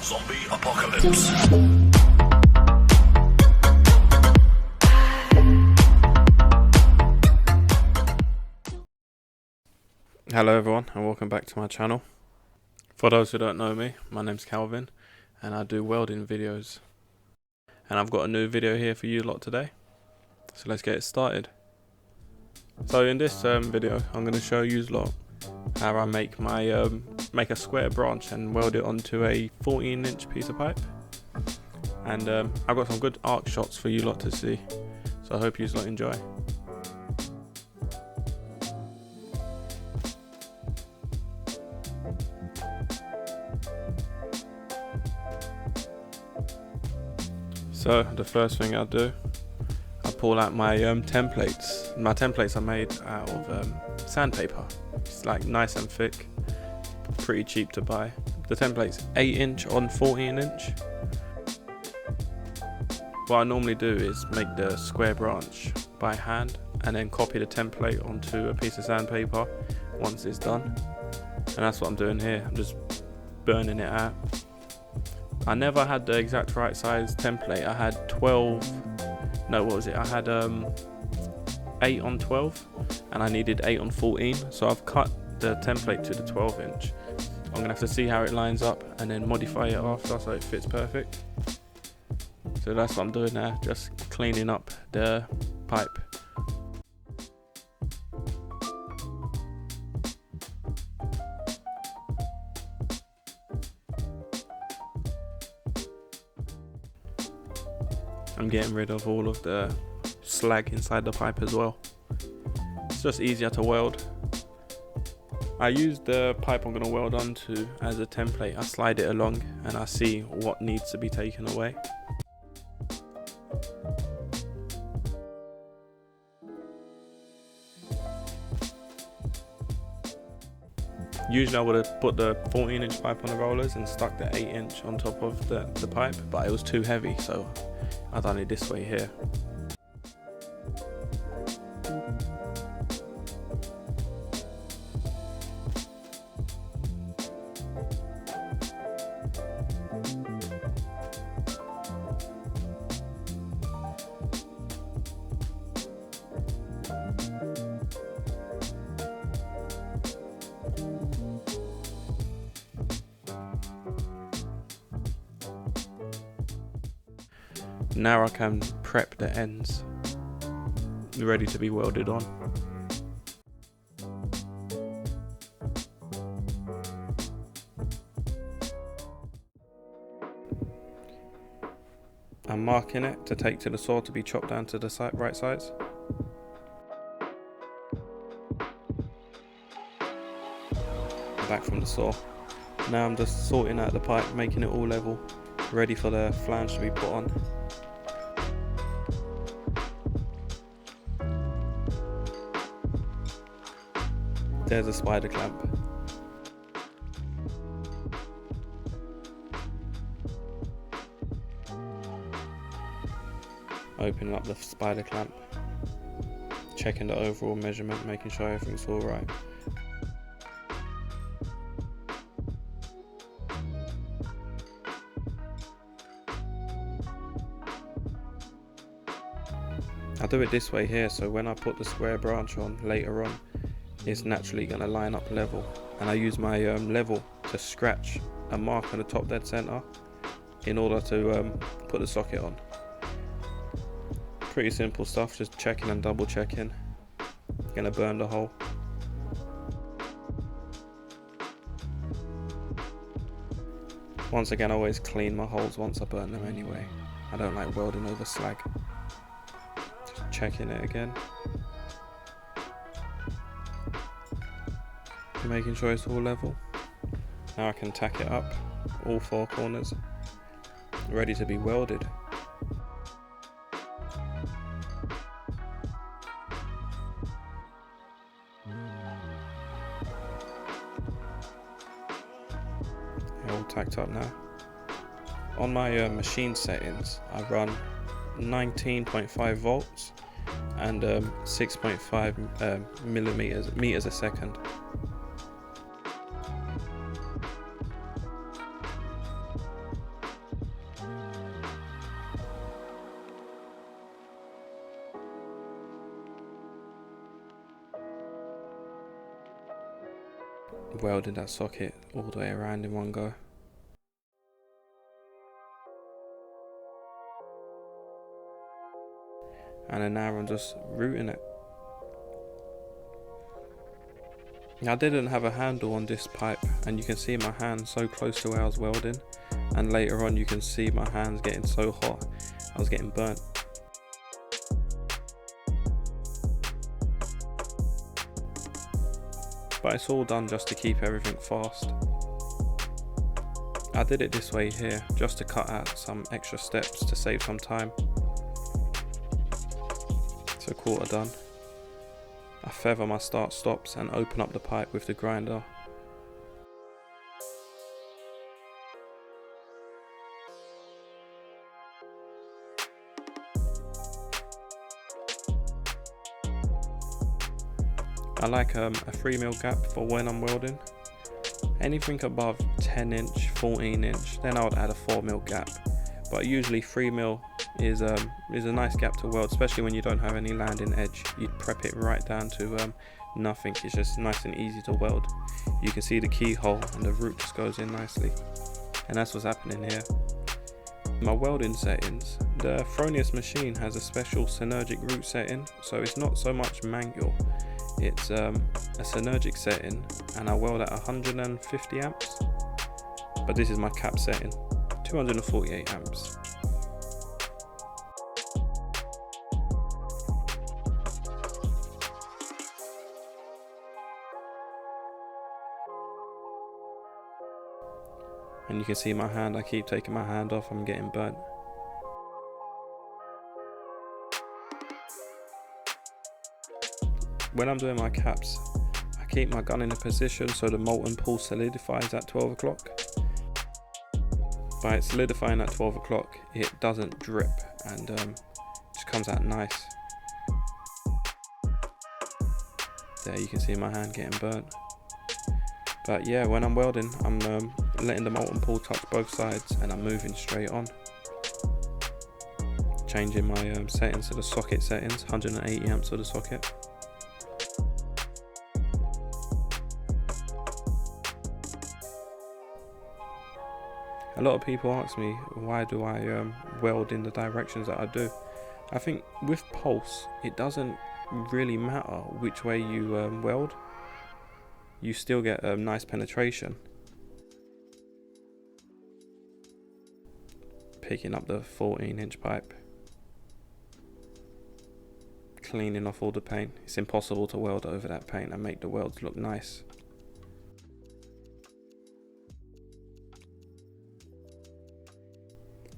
Zombie apocalypse. Hello everyone and welcome back to my channel. For those who don't know me, my name's Calvin and I do welding videos. And I've got a new video here for you lot today. So let's get it started. So in this video I'm going to show you lot how I make my make a square branch and weld it onto a 14-inch piece of pipe. And I've got some good arc shots for you lot to see. So I hope you lot enjoy. So the first thing I do, I pull out my templates. My templates are made out of sandpaper. It's like nice and thick, pretty cheap to buy. The template's 8-inch on 14-inch. What I normally do is make the square branch by hand and then copy the template onto a piece of sandpaper once it's done. And that's what I'm doing here. I'm just burning it out. I never had the exact right size template. I had I had 8 on 12 and I needed 8 on 14, so I've cut the template to the 12-inch. I'm gonna have to see how it lines up and then modify it after so it fits perfect. So that's what I'm doing now, just cleaning up the pipe. I'm getting rid of all of the slag inside the pipe as well. It's just easier to weld. I use the pipe I'm going to weld onto as a template. I slide it along and I see what needs to be taken away. Usually I would have put the 14-inch pipe on the rollers and stuck the 8-inch on top of the pipe, but it was too heavy, so I've done it this way here. Now I can prep the ends, ready to be welded on. I'm marking it to take to the saw to be chopped down to the right size. Back from the saw. Now I'm just sorting out the pipe, making it all level, ready for the flange to be put on. There's a spider clamp. Opening up the spider clamp, checking the overall measurement, making sure everything's all right. I do it this way here, so when I put the square branch on later on, it's naturally going to line up level, and I use my level to scratch a mark on the top dead center in order to put the socket on. Pretty simple stuff, just checking and double checking. Gonna burn the hole. Once again, I always clean my holes once I burn them anyway. I don't like welding over slag. Just checking it again. Making sure it's all level. Now I can tack it up, all 4 corners, ready to be welded. All tacked up now. On my machine settings, I run 19.5 volts and 6.5 meters a second. welding that socket all the way around in one go. And then now I'm just routing it. I didn't have a handle on this pipe, and you can see my hand so close to where I was welding, and later on you can see my hands getting so hot I was getting burnt. But it's all done just to keep everything fast. I did it this way here just to cut out some extra steps to save some time. So quarter done. I feather my start stops and open up the pipe with the grinder. I like a 3mm gap for when I'm welding. Anything above 10 inch, 14 inch, then I would add a 4mm gap. But usually 3mm is a nice gap to weld, especially when you don't have any landing edge. You'd prep it right down to nothing. It's just nice and easy to weld. You can see the keyhole and the root just goes in nicely. And that's what's happening here. My welding settings. The Welding Machine has a special synergic root setting, so it's not so much manual. It's a synergic setting, and I weld at 150 amps. But this is my cap setting, 248 amps. And you can see my hand, I keep taking my hand off, I'm getting burnt. When I'm doing my caps, I keep my gun in a position so the molten pool solidifies at 12 o'clock. By it solidifying at 12 o'clock, it doesn't drip and just comes out nice. There you can see my hand getting burnt. But yeah, when I'm welding, I'm letting the molten pool touch both sides and I'm moving straight on. Changing my settings to the socket settings, 180 amps for the socket. A lot of people ask me, why do I weld in the directions that I do? I think with pulse, it doesn't really matter which way you weld. You still get a nice penetration. Picking up the 14-inch pipe. Cleaning off all the paint. It's impossible to weld over that paint and make the welds look nice.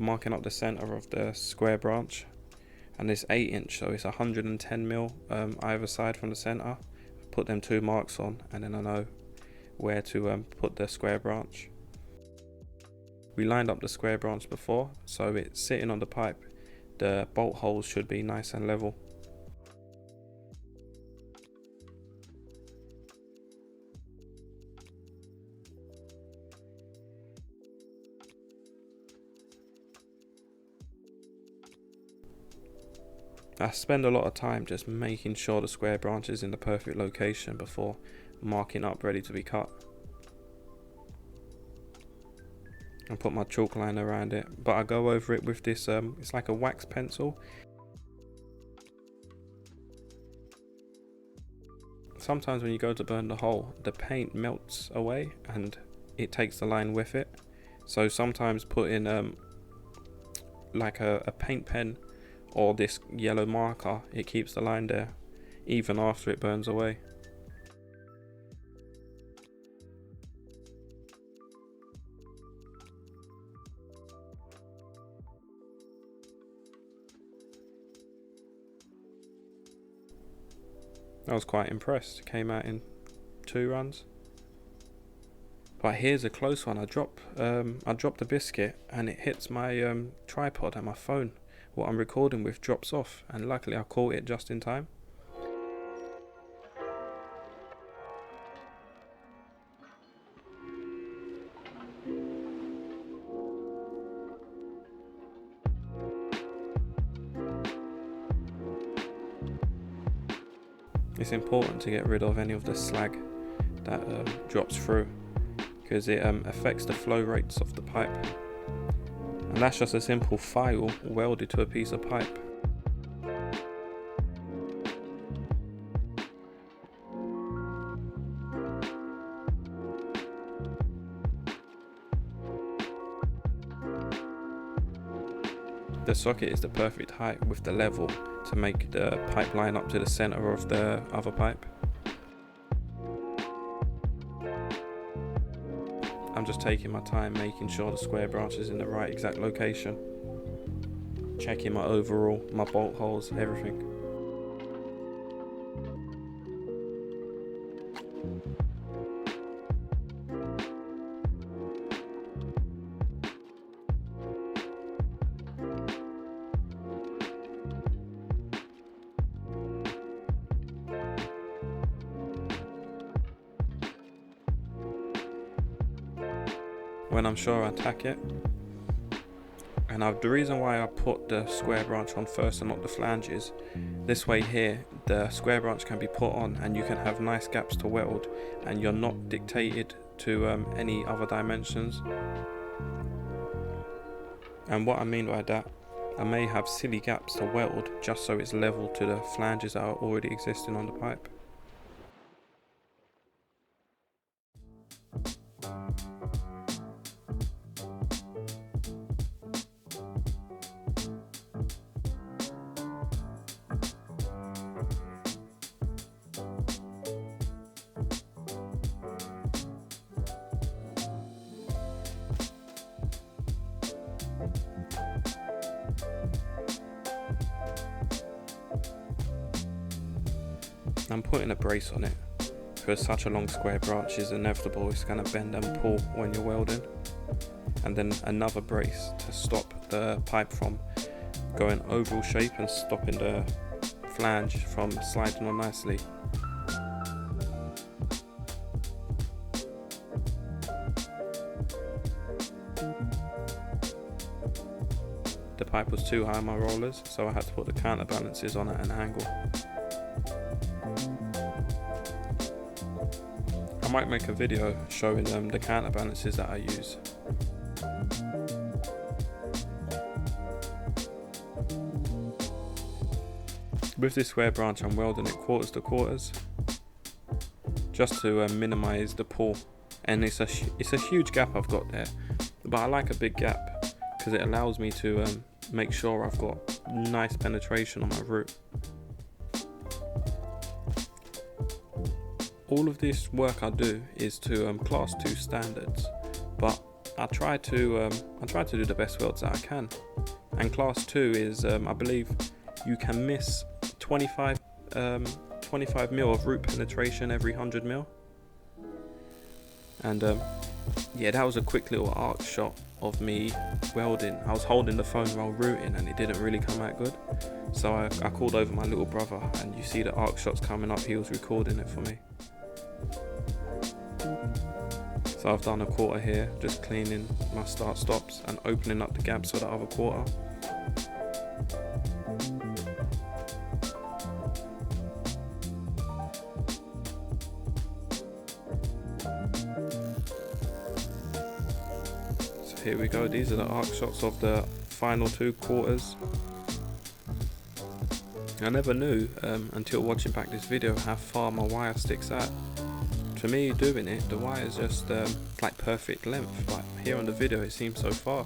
Marking up the center of the square branch, and this 8-inch, so it's 110mm either side from the center. Put them 2 marks on, and then I know where to put the square branch. We lined up the square branch before, so it's sitting on the pipe. The bolt holes should be nice and level. I spend a lot of time just making sure the square branch is in the perfect location before marking up ready to be cut. I put my chalk line around it, but I go over it with this, it's like a wax pencil. Sometimes when you go to burn the hole, the paint melts away and it takes the line with it. So sometimes put in like a paint pen or this yellow marker, it keeps the line there even after it burns away. I was quite impressed. It came out in 2 runs. But here's a close one. I drop the biscuit and it hits my tripod, and my phone, what I'm recording with, drops off, and luckily I caught it just in time. It's important to get rid of any of the slag that drops through, because it affects the flow rates of the pipe. And that's just a simple file welded to a piece of pipe. The socket is the perfect height with the level to make the pipe line up to the center of the other pipe. I'm just taking my time making sure the square branch is in the right exact location. Checking my overall, my bolt holes, everything. When I'm sure, I tack it. And the reason why I put the square branch on first and not the flange is this way here, the square branch can be put on and you can have nice gaps to weld, and you're not dictated to any other dimensions. And what I mean by that, I may have silly gaps to weld just so it's level to the flanges that are already existing on the pipe. I'm putting a brace on it because such a long square branch is inevitable. It's going to bend and pull when you're welding, and then another brace to stop the pipe from going oval shape and stopping the flange from sliding on nicely. The pipe was too high on my rollers, so I had to put the counterbalances on at an angle. I might make a video showing the counterbalances that I use. With this square branch, I'm welding it quarters to quarters, just to minimize the pull. And it's a huge gap I've got there, but I like a big gap because it allows me to make sure I've got nice penetration on my root. All of this work I do is to class 2 standards, but I try to do the best welds that I can. And class 2 is, I believe, you can miss 25 mil of root penetration every 100 mil. And yeah, that was a quick little arc shot of me welding. I was holding the phone while rooting and it didn't really come out good. So I called over my little brother, and you see the arc shots coming up, he was recording it for me. So I've done a quarter here, just cleaning my start stops and opening up the gaps for the other quarter. So here we go, these are the arc shots of the final 2 quarters. I never knew until watching back this video how far my wire sticks out. For me, doing it, the wire is just like perfect length, but here on the video it seems so far.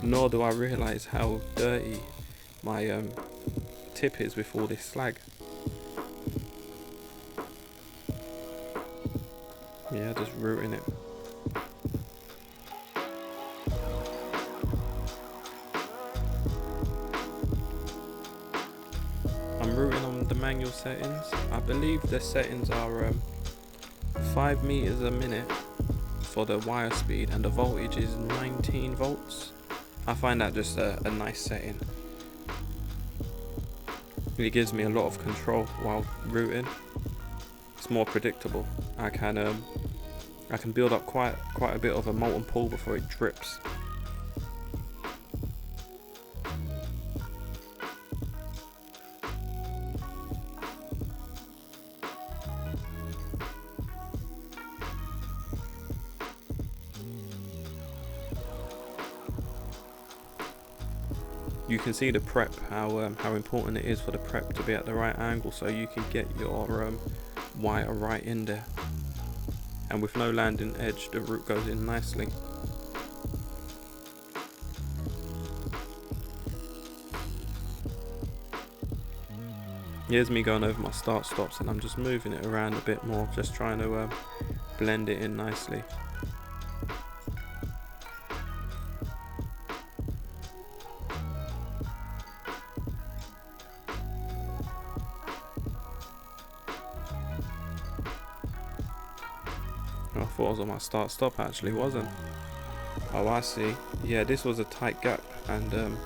Nor do I realise how dirty my tip is with all this slag. Yeah, just rooting it. I'm rooting on the manual settings. I believe the settings are 5 meters a minute for the wire speed, and the voltage is 19 volts. I find that just a nice setting. It gives me a lot of control while rooting. It's more predictable. I can build up quite a bit of a molten pool before it drips. You can see the prep, how important it is for the prep to be at the right angle so you can get your wire right in there. And with no landing edge, the root goes in nicely. Here's me going over my start stops, and I'm just moving it around a bit more, just trying to blend it in nicely. I thought it was on my start stop, actually wasn't. Oh, I see. Yeah, this was a tight gap, and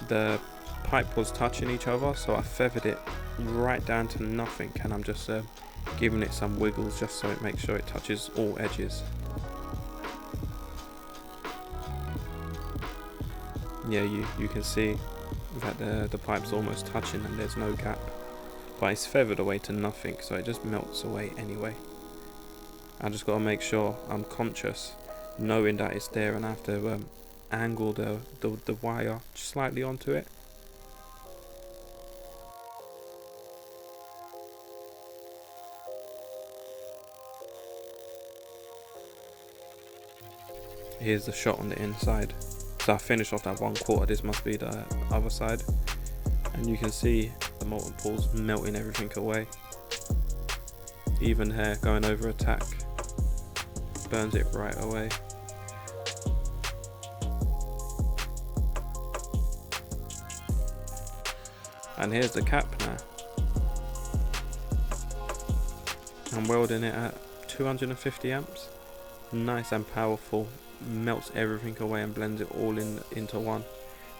the pipe was touching each other, so I feathered it right down to nothing, and I'm just giving it some wiggles just so it makes sure it touches all edges. Yeah, you can see that the pipe's almost touching and there's no gap, but it's feathered away to nothing, so it just melts away anyway. I just got to make sure I'm conscious, knowing that it's there, and I have to angle the wire slightly onto it. Here's the shot on the inside. So I finished off that 1/4, this must be the other side. And you can see the molten pool's melting everything away. Even hair going over a tack burns it right away. And here's the cap now. I'm welding it at 250 amps. Nice and powerful, melts everything away and blends it all into one.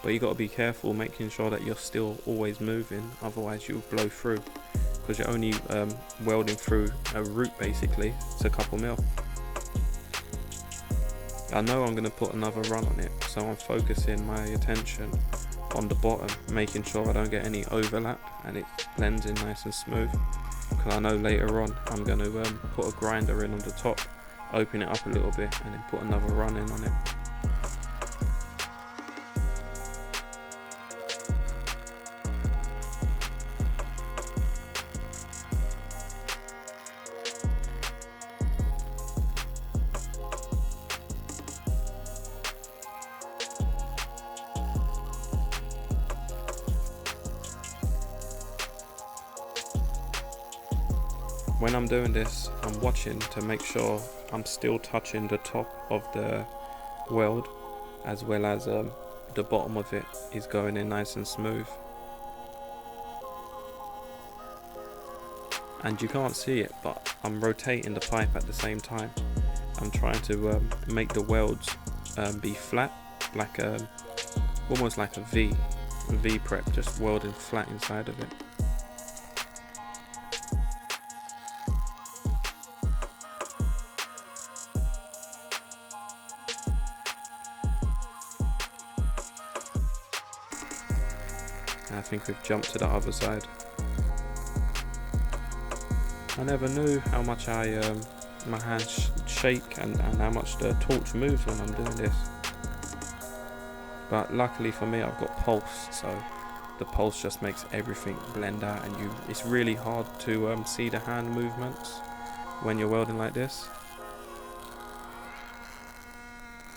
But you got to be careful, making sure that you're still always moving, otherwise you'll blow through, because you're only welding through a root basically. It's a couple mil. I know I'm going to put another run on it, so I'm focusing my attention on the bottom, making sure I don't get any overlap and it blends in nice and smooth, because I know later on I'm going to put a grinder in on the top, open it up a little bit and then put another run in on it. When I'm doing this, I'm watching to make sure I'm still touching the top of the weld, as well as the bottom of it is going in nice and smooth. And you can't see it, but I'm rotating the pipe at the same time. I'm trying to make the welds be flat, like almost like a V prep, just welding flat inside of it. I think we've jumped to the other side. I never knew how much my hands shake and how much the torch moves when I'm doing this. But luckily for me, I've got pulse, so the pulse just makes everything blend out, and it's really hard to see the hand movements when you're welding like this.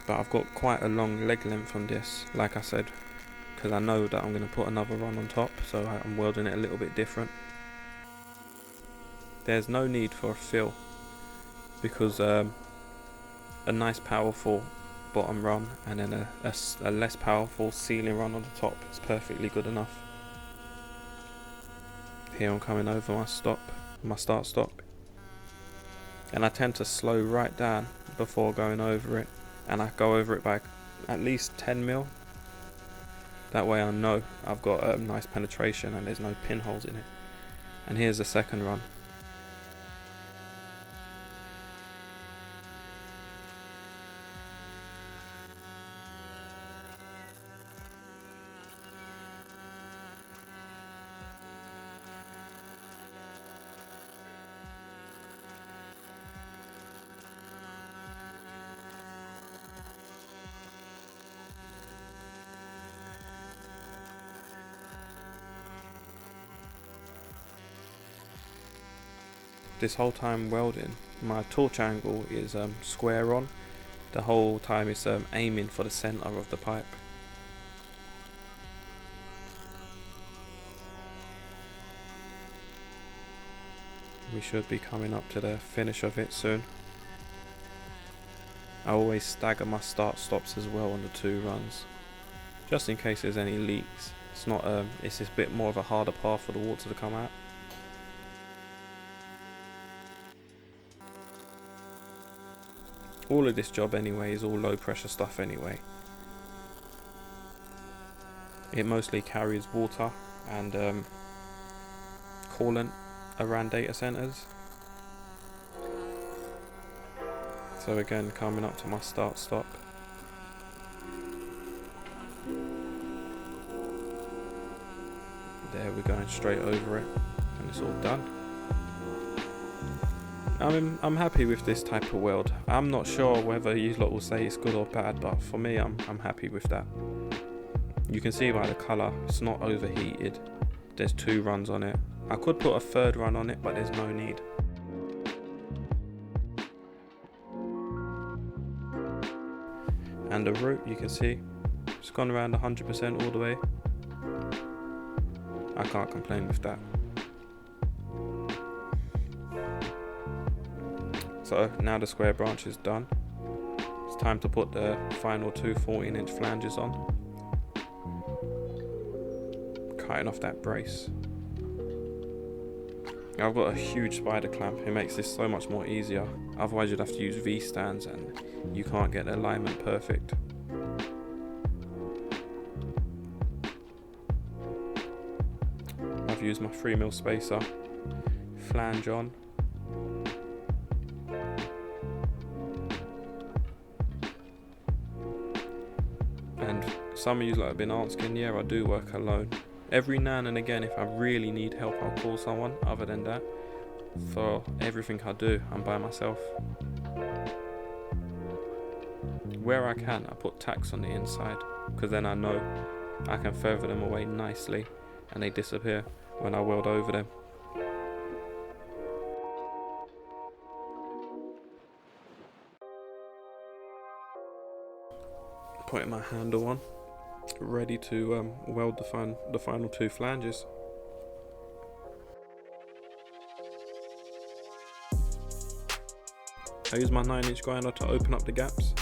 But I've got quite a long leg length on this, like I said, because I know that I'm going to put another run on top, so I'm welding it a little bit different. There's no need for a fill, because a nice powerful bottom run and then a less powerful sealing run on the top is perfectly good enough. Here I'm coming over my start stop, and I tend to slow right down before going over it, and I go over it by at least 10 mil. That way I know I've got a nice penetration and there's no pinholes in it. And here's the second run. this whole time welding, my torch angle is square on. The whole time it's aiming for the center of the pipe. We should be coming up to the finish of it soon. I always stagger my start stops as well on the 2 runs, just in case there's any leaks. It's not it's just a bit more of a harder path for the water to come out. All of this job anyway is all low pressure stuff anyway. It mostly carries water and coolant around data centers. So again, coming up to my start stop. There, we're going straight over it and it's all done. I'm happy with this type of weld. I'm not sure whether you lot will say it's good or bad, but for me I'm happy with that. You can see by the colour it's not overheated. There's 2 runs on it. I could put a 3rd run on it, but there's no need. And the route, you can see it's gone around 100% all the way. I can't complain with that. So now the square branch is done. It's time to put the final 2 14-inch flanges on. Cutting off that brace. I've got a huge spider clamp. It makes this so much more easier. Otherwise you'd have to use V-stands and you can't get the alignment perfect. I've used my 3mm spacer. Flange on. And some of you have been asking, yeah, I do work alone. Every now and again, if I really need help, I'll call someone. Other than that, for everything I do, I'm by myself. Where I can, I put tacks on the inside, because then I know I can feather them away nicely and they disappear when I weld over them. Putting my handle on, ready to weld the final 2 flanges. I use my 9-inch grinder to open up the gaps.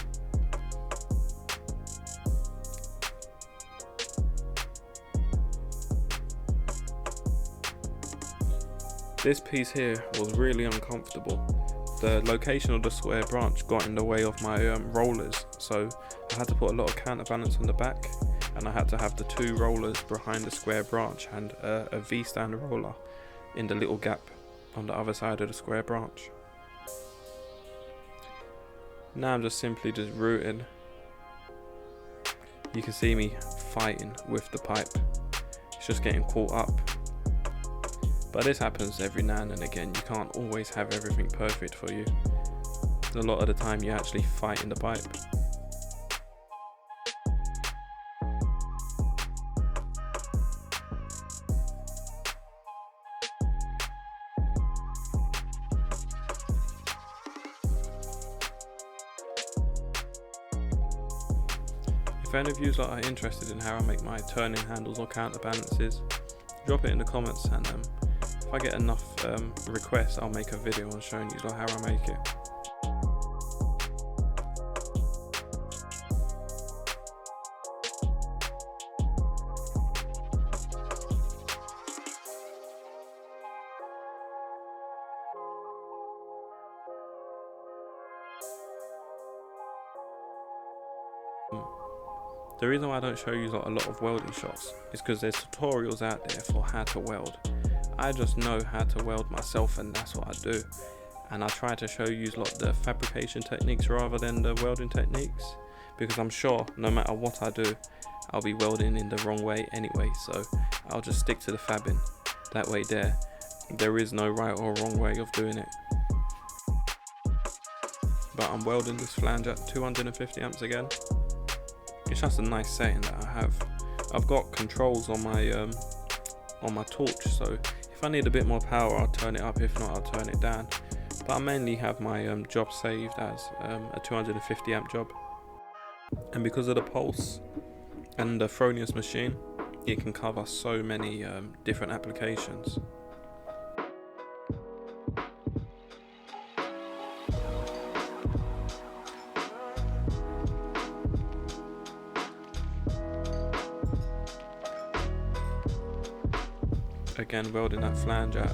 This piece here was really uncomfortable. The location of the square branch got in the way of my rollers, so I had to put a lot of counterbalance on the back, and I had to have the 2 rollers behind the square branch and a V-stand roller in the little gap on the other side of the square branch. Now I'm just simply routing. You can see me fighting with the pipe. It's just getting caught up. But this happens every now and again. You can't always have everything perfect for you. A lot of the time you're actually fighting the pipe. If any of you are interested in how I make my turning handles or counterbalances, drop it in the comments, and if I get enough requests, I'll make a video on showing you how I make it. The reason why I don't show you a lot of welding shots is because there's tutorials out there for how to weld. I just know how to weld myself, and that's what I do. And I try to show you the fabrication techniques rather than the welding techniques, because I'm sure no matter what I do, I'll be welding in the wrong way anyway, so I'll just stick to the fabbing. That way there is no right or wrong way of doing it. But I'm welding this flange at 250 amps again. It's just a nice setting that I have. I've got controls on my torch, so if If I need a bit more power, I'll turn it up. If not, I'll turn it down. But I mainly have my job saved as a 250 amp job. And because of the pulse and the Welding machine, it can cover so many different applications. Again, welding that flange at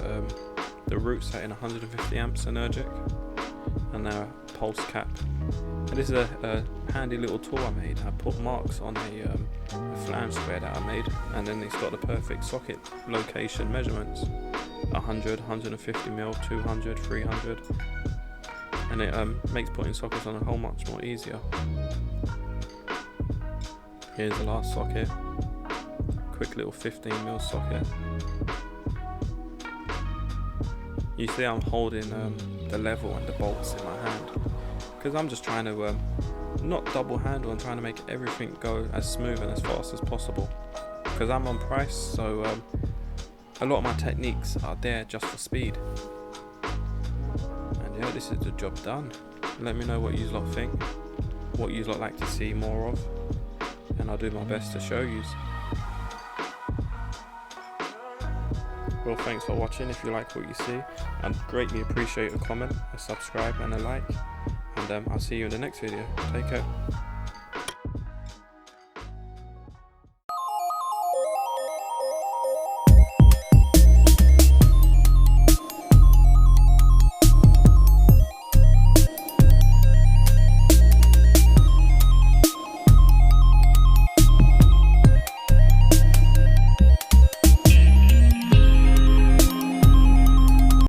the root set in 150 amps energic, and now a pulse cap. And this is a handy little tool I made. I put marks on a flange square that I made, and then it's got the perfect socket location measurements: 100, 150 mil, 200, 300, and it makes putting sockets on a whole much more easier. Here's the last socket, quick little 15 mil socket. You see I'm holding the level and the bolts in my hand, because I'm just trying to not double handle, and trying to make everything go as smooth and as fast as possible, because I'm on price, so a lot of my techniques are there just for speed. And yeah, this is the job done. Let me know what you lot think, what you lot like to see more of, and I'll do my best to show you. Well, thanks for watching. If you like what you see, I'd greatly appreciate a comment, a subscribe and a like, and I'll see you in the next video. Take care.